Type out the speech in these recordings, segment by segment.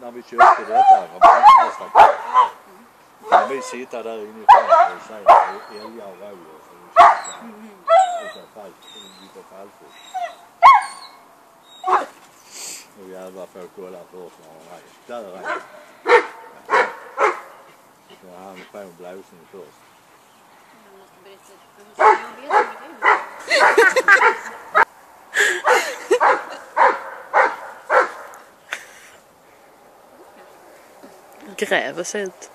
När vi köpte detta, när vi sitter där inne i fönstret och säger älgar och rådjur så vi köper utav fallfot. Och jävlar får kolla först när han är. Där är han. Så han får en blåsning först. Jag måste berätta hur jag vet Gräver sig ut.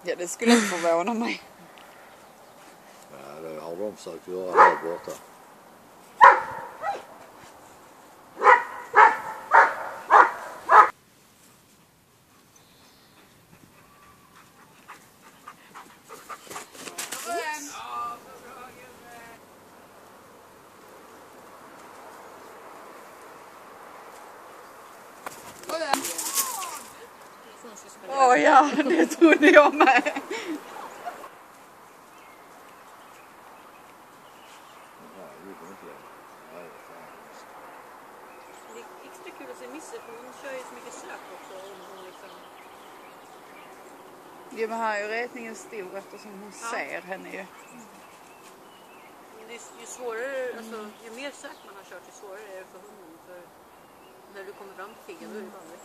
Ja, det skulle inte förvåna mig. Ja, det har de försökt göra här borta. Åh ja, det trodde jag med. Det är extra kul att se Misse för hon kör ju så mycket sök också. Liksom. Ja, men här är ju rätningen stor eftersom hon ser henne ju. Det är ju svårare, alltså ju mer sök man har kört ju svårare är det för hunden. För när du kommer fram till piggen då är det vanligt.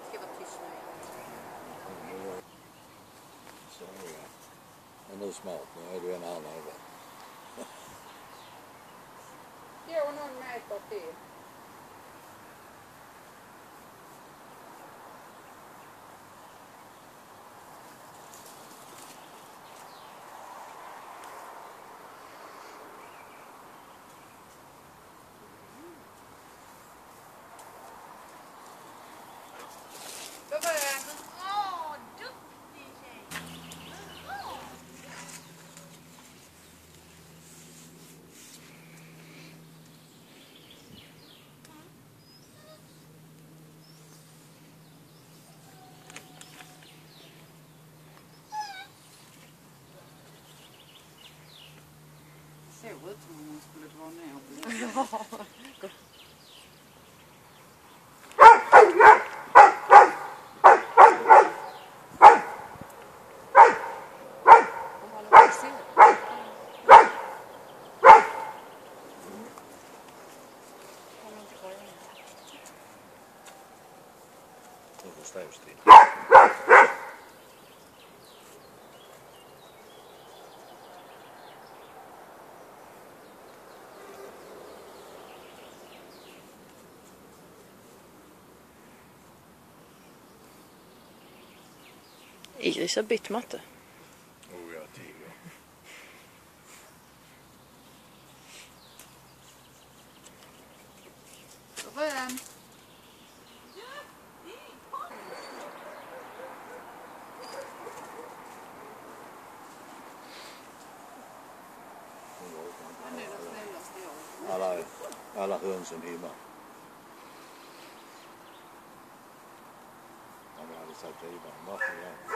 Ska vara tyst nu. Så ja. Men nu smart, nu är du en annan över. Gå någon meter till. Det ser ut som om hon skulle dra ner. Ja. Det står still. Iris har bytt matte. Oh, jag tiger. Rön. Alla hönsen hemma. Om jag hade sagt det innan. Varför jag?